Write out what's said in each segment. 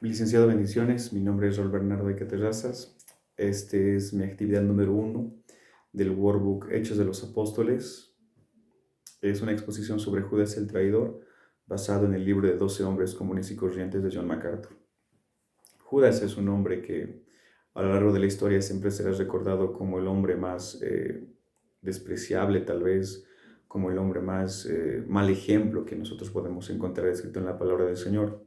Licenciado, bendiciones. Mi nombre es Rol Bernardo de Caterrazas. Este es mi actividad número uno del workbook Hechos de los Apóstoles. Es una exposición sobre Judas el traidor, basado en el libro de 12 hombres comunes y corrientes de John MacArthur. Judas es un hombre que a lo largo de la historia siempre será recordado como el hombre más despreciable, tal vez, como el hombre más mal ejemplo que nosotros podemos encontrar escrito en la palabra del Señor.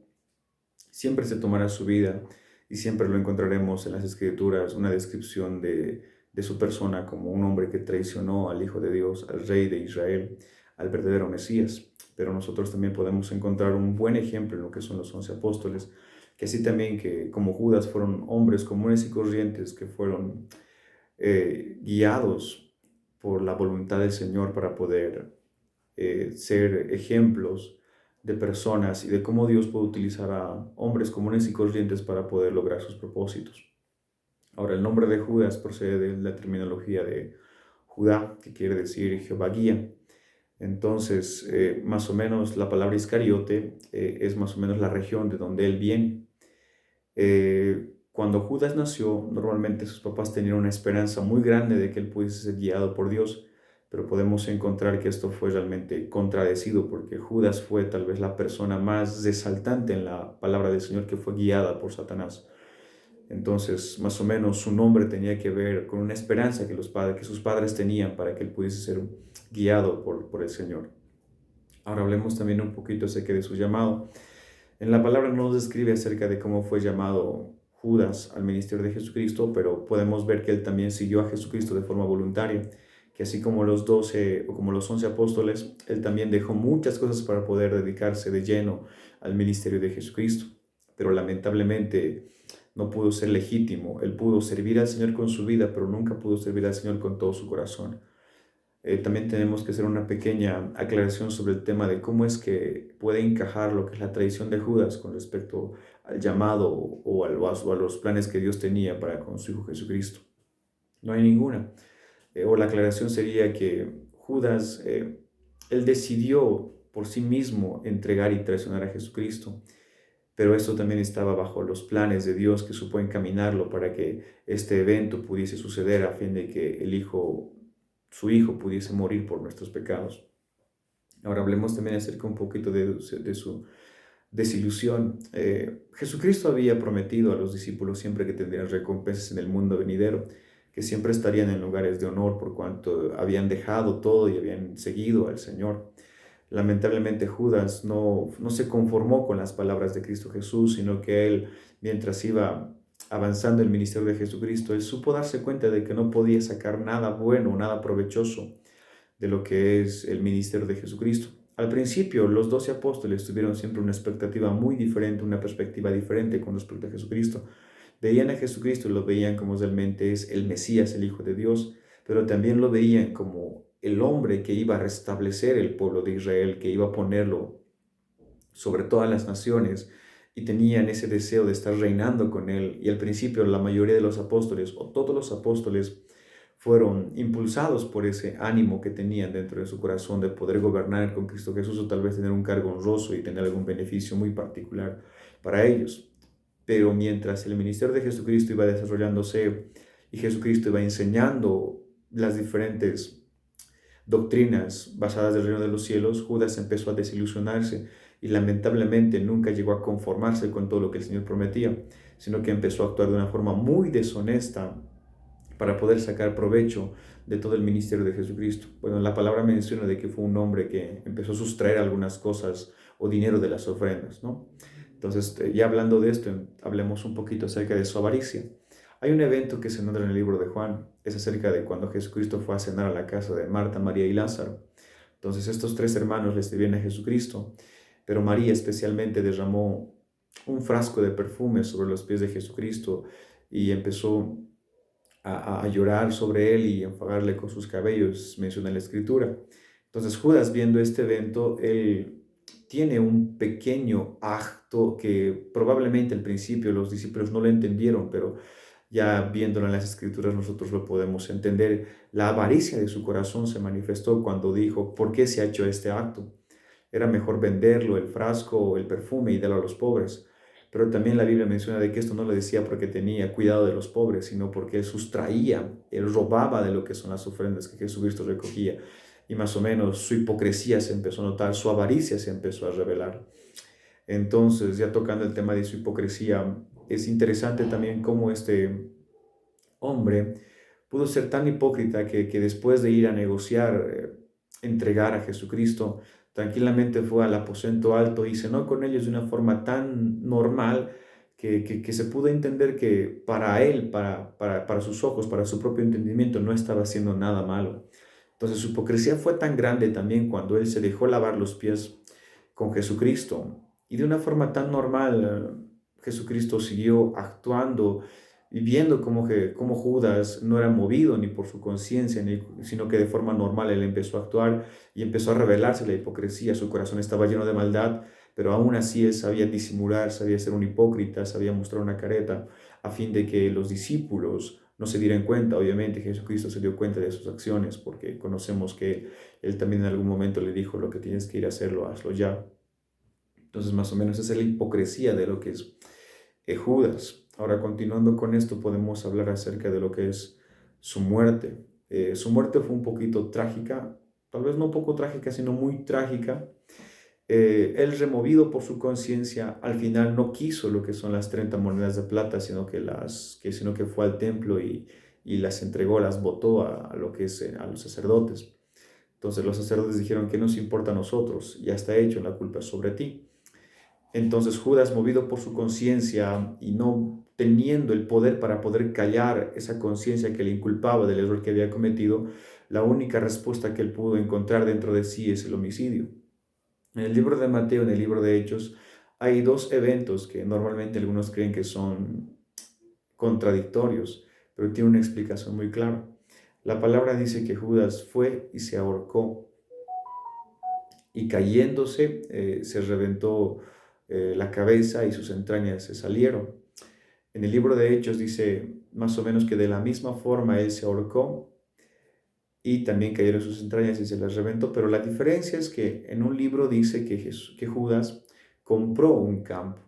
Siempre se tomará su vida y siempre lo encontraremos en las Escrituras, una descripción de su persona como un hombre que traicionó al Hijo de Dios, al Rey de Israel, al verdadero Mesías. Pero nosotros también podemos encontrar un buen ejemplo en lo que son los 11 apóstoles, que así también que como Judas fueron hombres comunes y corrientes que fueron guiados por la voluntad del Señor para poder ser ejemplos de personas y de cómo Dios puede utilizar a hombres comunes y corrientes para poder lograr sus propósitos. Ahora, el nombre de Judas procede de la terminología de Judá, que quiere decir Jehová guía. Entonces, más o menos la palabra Iscariote es más o menos la región de donde él viene. Cuando Judas nació, normalmente sus papás tenían una esperanza muy grande de que él pudiese ser guiado por Dios, pero podemos encontrar que esto fue realmente contradecido porque Judas fue tal vez la persona más resaltante en la palabra del Señor que fue guiada por Satanás. Entonces, más o menos su nombre tenía que ver con una esperanza que sus padres tenían para que él pudiese ser guiado por el Señor. Ahora hablemos también un poquito acerca de su llamado. En la palabra no nos describe acerca de cómo fue llamado Judas al ministerio de Jesucristo, pero podemos ver que él también siguió a Jesucristo de forma voluntaria, que así como los 12 o como los 11 apóstoles, él también dejó muchas cosas para poder dedicarse de lleno al ministerio de Jesucristo, pero lamentablemente no pudo ser legítimo. Él pudo servir al Señor con su vida, pero nunca pudo servir al Señor con todo su corazón. También tenemos que hacer una pequeña aclaración sobre el tema de cómo es que puede encajar lo que es la tradición de Judas con respecto al llamado o a los planes que Dios tenía para con su Hijo Jesucristo. No hay ninguna. O la aclaración sería que Judas, él decidió por sí mismo entregar y traicionar a Jesucristo, pero esto también estaba bajo los planes de Dios que supo encaminarlo para que este evento pudiese suceder a fin de que su hijo pudiese morir por nuestros pecados. Ahora hablemos también acerca un poquito de su desilusión. Jesucristo había prometido a los discípulos siempre que tendrían recompensas en el mundo venidero, que siempre estarían en lugares de honor por cuanto habían dejado todo y habían seguido al Señor. Lamentablemente Judas no se conformó con las palabras de Cristo Jesús, sino que él, mientras iba avanzando el ministerio de Jesucristo, él supo darse cuenta de que no podía sacar nada bueno, nada provechoso de lo que es el ministerio de Jesucristo. Al principio, los 12 apóstoles tuvieron siempre una expectativa muy diferente, una perspectiva diferente con respecto a Jesucristo. Veían a Jesucristo y lo veían como realmente es el Mesías, el Hijo de Dios, pero también lo veían como el hombre que iba a restablecer el pueblo de Israel, que iba a ponerlo sobre todas las naciones, y tenían ese deseo de estar reinando con él. Y al principio la mayoría de los apóstoles, o todos los apóstoles, fueron impulsados por ese ánimo que tenían dentro de su corazón de poder gobernar con Cristo Jesús o tal vez tener un cargo honroso y tener algún beneficio muy particular para ellos. Pero mientras el ministerio de Jesucristo iba desarrollándose y Jesucristo iba enseñando las diferentes doctrinas basadas del reino de los cielos, Judas empezó a desilusionarse y lamentablemente nunca llegó a conformarse con todo lo que el Señor prometía, sino que empezó a actuar de una forma muy deshonesta para poder sacar provecho de todo el ministerio de Jesucristo. Bueno, la palabra menciona de que fue un hombre que empezó a sustraer algunas cosas o dinero de las ofrendas, ¿no? Entonces, ya hablando de esto, hablemos un poquito acerca de su avaricia. Hay un evento que se nombra en el libro de Juan, es acerca de cuando Jesucristo fue a cenar a la casa de Marta, María y Lázaro. Entonces, estos tres hermanos le sirvieron a Jesucristo, pero María especialmente derramó un frasco de perfume sobre los pies de Jesucristo y empezó a llorar sobre él y enjuagarle con sus cabellos, menciona la escritura. Entonces Judas, viendo este evento, él tiene un pequeño acto que probablemente al principio los discípulos no lo entendieron, pero ya viéndolo en las escrituras nosotros lo podemos entender. La avaricia de su corazón se manifestó cuando dijo: ¿por qué se ha hecho este acto? Era mejor venderlo, el frasco o el perfume, y darlo a los pobres. pero también la Biblia menciona de que esto no lo decía porque tenía cuidado de los pobres, sino porque él sustraía, él robaba de lo que son las ofrendas que Jesucristo recogía. Y más o menos su hipocresía se empezó a notar, su avaricia se empezó a revelar. Entonces, ya tocando el tema de su hipocresía, es interesante también cómo este hombre pudo ser tan hipócrita que después de ir a negociar, entregar a Jesucristo, tranquilamente fue al aposento alto y cenó con ellos de una forma tan normal que se pudo entender que para él, para sus ojos, para su propio entendimiento, no estaba haciendo nada malo. Entonces su hipocresía fue tan grande también cuando él se dejó lavar los pies con Jesucristo y de una forma tan normal, Jesucristo siguió actuando y viendo cómo Judas no era movido ni por su conciencia, sino que de forma normal él empezó a actuar y empezó a revelarse la hipocresía. Su corazón estaba lleno de maldad, pero aún así él sabía disimular, sabía ser un hipócrita, sabía mostrar una careta a fin de que los discípulos no se dieran cuenta. Obviamente Jesucristo se dio cuenta de sus acciones porque conocemos que él también en algún momento le dijo: lo que tienes que ir a hacerlo, hazlo ya. Entonces, más o menos esa es la hipocresía de lo que es Judas. Ahora, continuando con esto, podemos hablar acerca de lo que es su muerte. Su muerte fue un poquito trágica, tal vez no un poco trágica, sino muy trágica. Él, removido por su conciencia, al final no quiso lo que son las 30 monedas de plata, sino que fue al templo y las entregó, las botó a lo que es a los sacerdotes. Entonces los sacerdotes dijeron: ¿qué nos importa a nosotros? Ya está hecho, la culpa es sobre ti. Entonces Judas, movido por su conciencia y no teniendo el poder para poder callar esa conciencia que le inculpaba del error que había cometido, la única respuesta que él pudo encontrar dentro de sí es el homicidio. En el libro de Mateo, en el libro de Hechos, hay dos eventos que normalmente algunos creen que son contradictorios, pero tiene una explicación muy clara. La palabra dice que Judas fue y se ahorcó, y cayéndose se reventó la cabeza y sus entrañas se salieron. En el libro de Hechos dice más o menos que de la misma forma él se ahorcó y también cayeron sus entrañas y se las reventó, pero la diferencia es que en un libro dice que Judas compró un campo,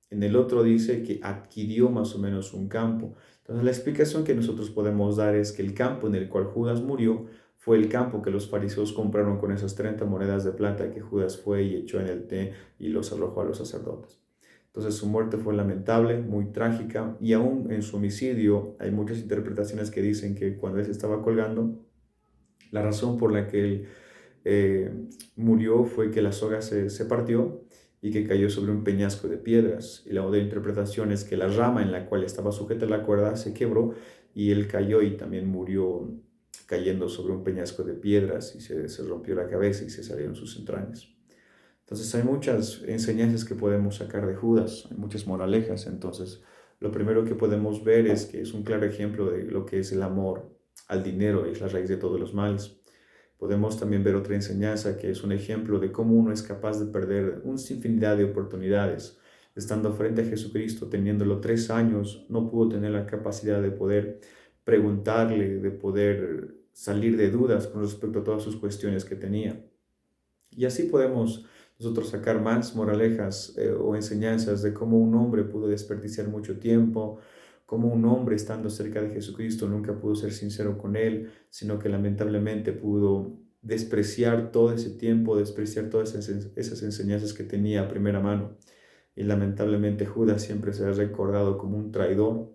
en el otro dice que adquirió más o menos un campo. Entonces la explicación que nosotros podemos dar es que el campo en el cual Judas murió fue el campo que los fariseos compraron con esas 30 monedas de plata que Judas fue y echó en el té y los arrojó a los sacerdotes. Entonces su muerte fue lamentable, muy trágica, y aún en su homicidio hay muchas interpretaciones que dicen que cuando él se estaba colgando, la razón por la que él murió fue que la soga se partió y que cayó sobre un peñasco de piedras. Y la otra interpretación es que la rama en la cual estaba sujeta la cuerda se quebró y él cayó y también murió cayendo sobre un peñasco de piedras y se rompió la cabeza y se salieron sus entrañas. Entonces hay muchas enseñanzas que podemos sacar de Judas, hay muchas moralejas. Entonces lo primero que podemos ver es que es un claro ejemplo de lo que es el amor al dinero, es la raíz de todos los males. Podemos también ver otra enseñanza que es un ejemplo de cómo uno es capaz de perder una infinidad de oportunidades. Estando frente a Jesucristo, teniéndolo 3 años, no pudo tener la capacidad de poder preguntarle, de poder salir de dudas con respecto a todas sus cuestiones que tenía. Y así podemos nosotros sacar más moralejas o enseñanzas de cómo un hombre pudo desperdiciar mucho tiempo, cómo un hombre estando cerca de Jesucristo nunca pudo ser sincero con él, sino que lamentablemente pudo despreciar todo ese tiempo, despreciar todas esas enseñanzas que tenía a primera mano. Y lamentablemente Judas siempre será recordado como un traidor,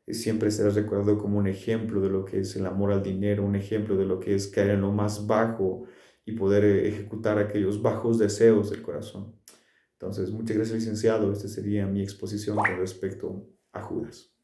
siempre será recordado como un ejemplo de lo que es el amor al dinero, un ejemplo de lo que es caer en lo más bajo y poder ejecutar aquellos bajos deseos del corazón. Entonces, muchas gracias, licenciado. Esta sería mi exposición con respecto a Judas.